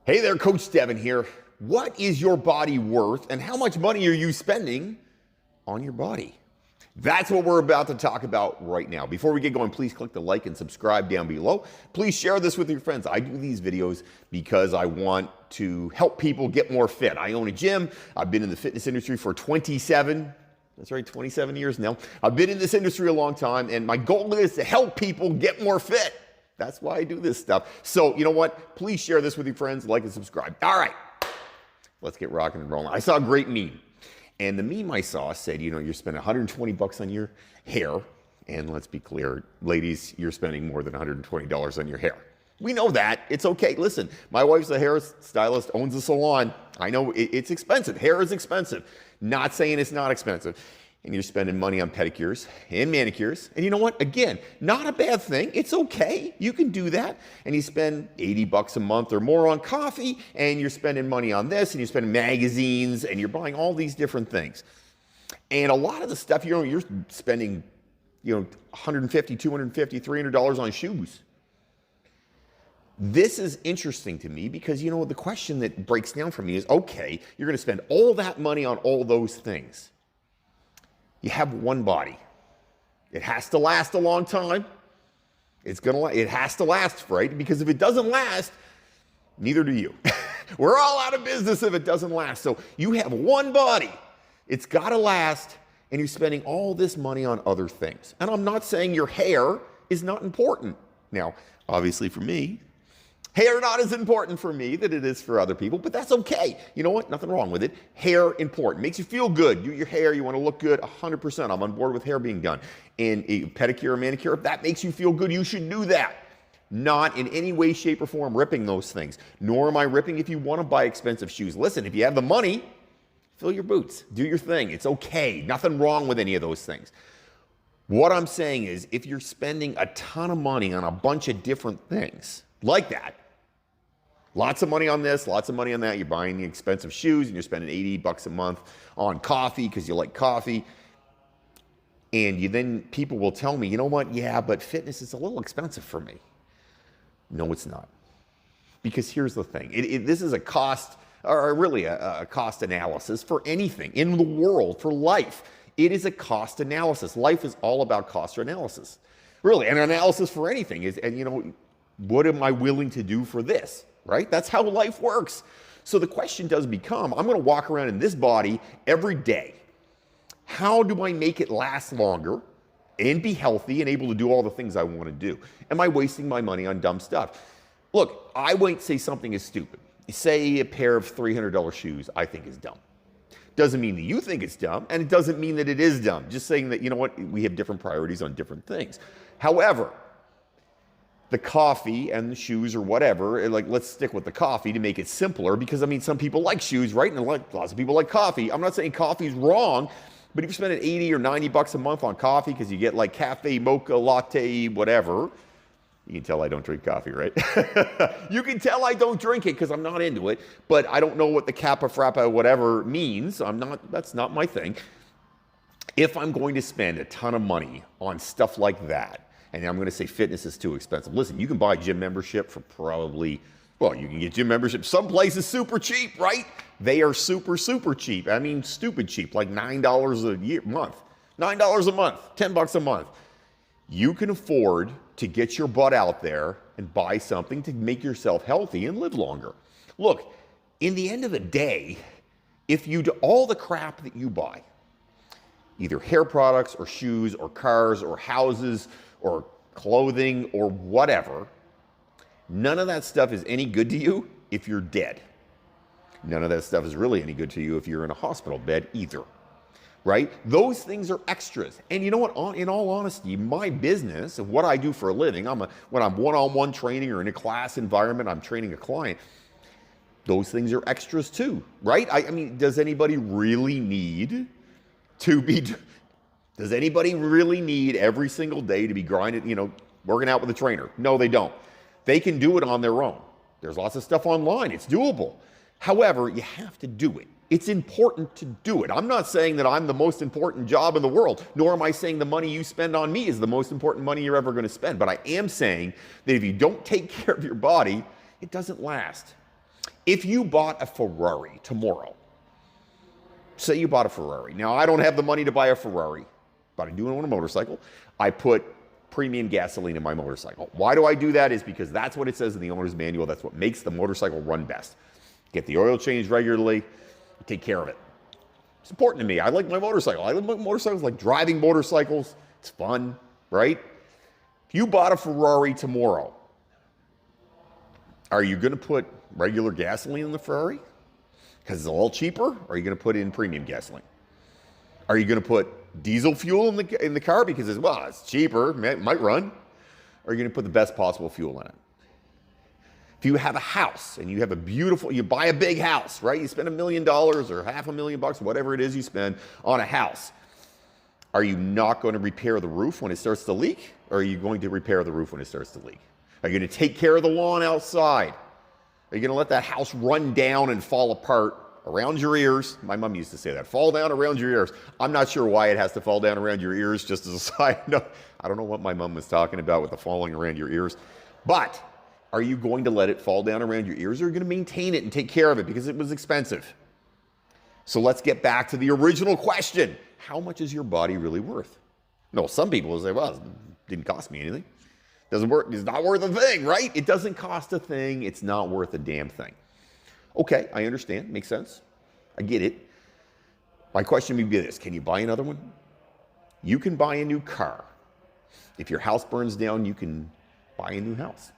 Hey there, Coach Devin here. What is your body worth and how much money are you spending on your body? That's what we're about to talk about right now. Before we get going, please click the like and subscribe down below. Please share this with your friends. I do these videos because I want to help people get more fit. I own a gym. I've been in the fitness industry for 27 years now. I've been in this industry a long time, and my goal is to help people get more fit. That's why I do this stuff. So, you know what? Please share this with your friends, like and subscribe. All right, let's get rocking and rolling. I saw a great meme, and the meme I saw said, you know, you're spending 120 bucks on your hair, and let's be clear, ladies, you're spending more than $120 on your hair. We know that. It's okay. Listen, my wife's a hairstylist, owns a salon. I know it's expensive. Hair is expensive. Not saying it's not expensive. And you're spending money on pedicures and manicures. And you know what? Again, not a bad thing. It's okay. You can do that. And you spend 80 bucks a month or more on coffee, and you're spending money on this, and you're spending magazines, and you're buying all these different things. And a lot of the stuff, you know, you're spending, you know, $150, $250, $300 on shoes. This is interesting to me because, you know, the question that breaks down for me is, okay, you're going to spend all that money on all those things. You have one body. It has to last a long time. It has to last, right? Because if it doesn't last, neither do you. We're all out of business if it doesn't last. So you have one body. It's got to last, and you're spending all this money on other things. And I'm not saying your hair is not important. Now, obviously for me, hair not as important for me that it is for other people, but that's okay. You know what? Nothing wrong with it. Hair important. Makes you feel good. Do your hair. You want to look good. 100%. I'm on board with hair being done. And a pedicure or manicure, if that makes you feel good, you should do that. Not in any way, shape, or form ripping those things. Nor am I ripping if you want to buy expensive shoes. Listen, if you have the money, fill your boots. Do your thing. It's okay. Nothing wrong with any of those things. What I'm saying is if you're spending a ton of money on a bunch of different things like that, lots of money on this, lots of money on that. You're buying the expensive shoes and you're spending 80 bucks a month on coffee because you like coffee. And then people will tell me, you know what? Yeah, but fitness is a little expensive for me. No, it's not. Because here's the thing. This is a cost, or really a cost analysis for anything in the world, for life. It is a cost analysis. Life is all about cost analysis. Really, an analysis for anything is, and you know, what am I willing to do for this? Right? That's how life works. So the question does become, I'm going to walk around in this body every day. How do I make it last longer and be healthy and able to do all the things I want to do? Am I wasting my money on dumb stuff? Look, I won't say something is stupid. Say a pair of $300 shoes I think is dumb. Doesn't mean that you think it's dumb, and it doesn't mean that it is dumb. Just saying that, you know what, we have different priorities on different things. However, the coffee and the shoes or whatever, like let's stick with the coffee to make it simpler because I mean, some people like shoes, right? And lots of people like coffee. I'm not saying coffee's wrong, but if you're spending 80 or 90 bucks a month on coffee because you get like cafe, mocha, latte, whatever, you can tell I don't drink coffee, right? You can tell I don't drink it because I'm not into it, but I don't know what the kappa, frappa, whatever means. That's not my thing. If I'm going to spend a ton of money on stuff like that, and I'm going to say fitness is too expensive. Listen, you can buy a gym membership for probably, well, you can get gym membership. Some places super cheap, right? They are super, super cheap. I mean, stupid cheap, like $9 a month, $9 a month, 10 bucks a month. You can afford to get your butt out there and buy something to make yourself healthy and live longer. Look, in the end of the day, if you do all the crap that you buy, either hair products or shoes or cars or houses or clothing or whatever, none of that stuff is any good to you if you're dead. None of that stuff is really any good to you if you're in a hospital bed either, right? Those things are extras. And you know what, in all honesty, my business and what I do for a living, when I'm one-on-one training or in a class environment, I'm training a client, those things are extras too, right? I mean, does anybody really need to be... Does anybody really need every single day to be grinding, you know, working out with a trainer? No, they don't. They can do it on their own. There's lots of stuff online. It's doable. However, you have to do it. It's important to do it. I'm not saying that I'm the most important job in the world, nor am I saying the money you spend on me is the most important money you're ever going to spend. But I am saying that if you don't take care of your body, it doesn't last. If you bought a Ferrari tomorrow, say you bought a Ferrari. Now, I don't have the money to buy a Ferrari, but I do own a motorcycle. I put premium gasoline in my motorcycle. Why do I do that? Is because that's what it says in the owner's manual. That's what makes the motorcycle run best. Get the oil changed regularly, take care of it. It's important to me. I like my motorcycle. I like motorcycles, like driving motorcycles. It's fun, right? If you bought a Ferrari tomorrow, are you going to put regular gasoline in the Ferrari because it's a little cheaper? Or are you going to put in premium gasoline? Are you going to put diesel fuel in the car because it's cheaper, might run? Or are you going to put the best possible fuel in it? If you have a house and you have you buy a big house, right? You spend $1 million or $500,000, whatever it is you spend on a house. Are you not going to repair the roof when it starts to leak? Or are you going to repair the roof when it starts to leak? Are you going to take care of the lawn outside? Are you going to let that house run down and fall apart around your ears? My mom used to say that, fall down around your ears. I'm not sure why it has to fall down around your ears, just as a side note. I don't know what my mom was talking about with the falling around your ears. But are you going to let it fall down around your ears, or are you going to maintain it and take care of it because it was expensive? So let's get back to the original question. How much is your body really worth? No, some people will say, well, it didn't cost me anything. It's not worth a thing, right? It doesn't cost a thing. It's not worth a damn thing. Okay, I understand. Makes sense. I get it. My question would be this. Can you buy another one? You can buy a new car. If your house burns down, you can buy a new house.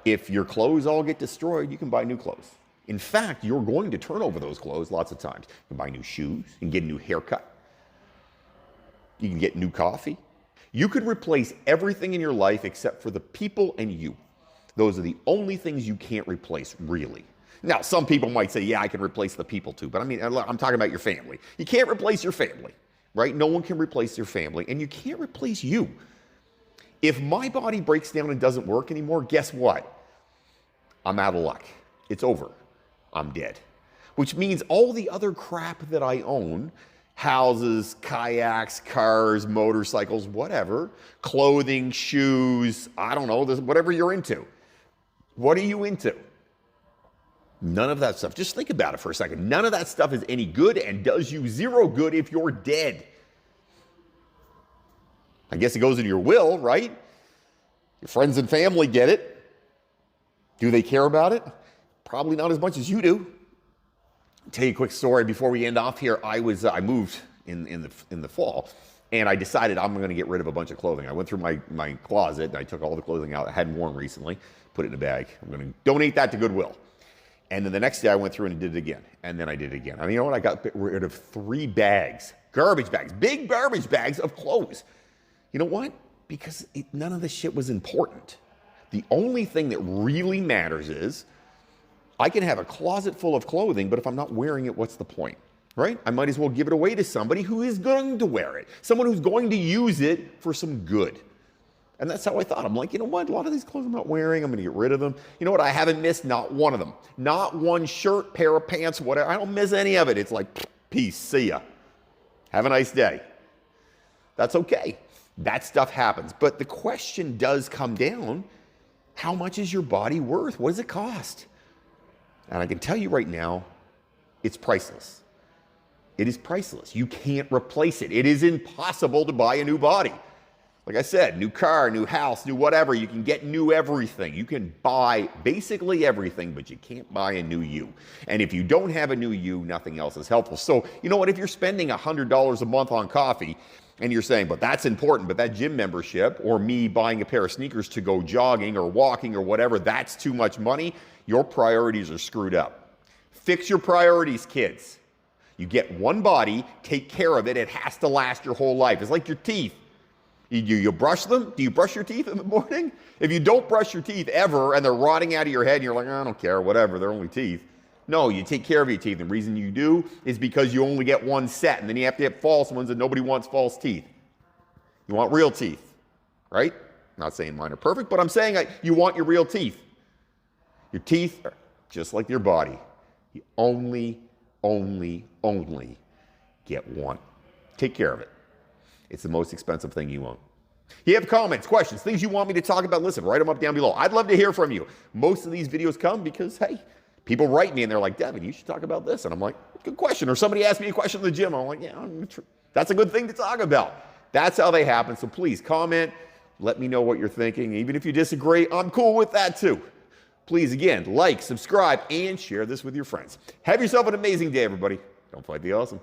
If your clothes all get destroyed, you can buy new clothes. In fact, you're going to turn over those clothes lots of times. You can buy new shoes. You can get a new haircut. You can get new coffee. You could replace everything in your life except for the people and you. Those are the only things you can't replace, really. Now, some people might say, yeah, I can replace the people too. But I mean, I'm talking about your family. You can't replace your family, right? No one can replace your family. And you can't replace you. If my body breaks down and doesn't work anymore, guess what? I'm out of luck. It's over. I'm dead. Which means all the other crap that I own, houses, kayaks, cars, motorcycles, whatever, clothing, shoes, I don't know, whatever you're into. What are you into? None of that stuff. Just think about it for a second. None of that stuff is any good and does you zero good if you're dead. I guess it goes into your will, right? Your friends and family get it. Do they care about it? Probably not as much as you do. I'll tell you a quick story before we end off here. I moved in the fall, and I decided I'm going to get rid of a bunch of clothing. I went through my closet, and I took all the clothing out I hadn't worn recently, put it in a bag. I'm going to donate that to Goodwill. And then the next day I went through and did it again. And then I did it again. I mean, you know what? I got rid of 3 bags, garbage bags, big garbage bags of clothes. You know what? Because none of the shit was important. The only thing that really matters is I can have a closet full of clothing, but if I'm not wearing it, what's the point, right? I might as well give it away to somebody who is going to wear it, someone who's going to use it for some good. And that's how I thought. I'm like, you know what? A lot of these clothes I'm not wearing, I'm going to get rid of them. You know what? I haven't missed not one of them. Not one shirt, pair of pants, whatever. I don't miss any of it. It's like, peace, see ya. Have a nice day. That's okay. That stuff happens. But the question does come down, how much is your body worth? What does it cost? And I can tell you right now, it's priceless. It is priceless. You can't replace it. It is impossible to buy a new body. Like I said, new car, new house, new whatever. You can get new everything. You can buy basically everything, but you can't buy a new you. And if you don't have a new you, nothing else is helpful. So, you know what? If you're spending $100 a month on coffee, and you're saying, but that's important, but that gym membership or me buying a pair of sneakers to go jogging or walking or whatever, that's too much money, your priorities are screwed up. Fix your priorities, kids. You get one body, take care of it. It has to last your whole life. It's like your teeth. You brush them? Do you brush your teeth in the morning? If you don't brush your teeth ever and they're rotting out of your head and you're like, I don't care, whatever, they're only teeth. No, you take care of your teeth. The reason you do is because you only get one set, and then you have to get false ones, and nobody wants false teeth. You want real teeth, right? I'm not saying mine are perfect, but I'm saying you want your real teeth. Your teeth are just like your body. You only get one. Take care of it. It's the most expensive thing you own. You have comments, questions, things you want me to talk about, listen, write them up down below. I'd love to hear from you. Most of these videos come because, hey, People write me and they're like, Devin, you should talk about this. And I'm like, good question. Or somebody asked me a question in the gym. I'm like, yeah, that's a good thing to talk about. That's how they happen. So please comment. Let me know what you're thinking. Even if you disagree, I'm cool with that too. Please, again, like, subscribe, and share this with your friends. Have yourself an amazing day, everybody. Don't fight the awesome.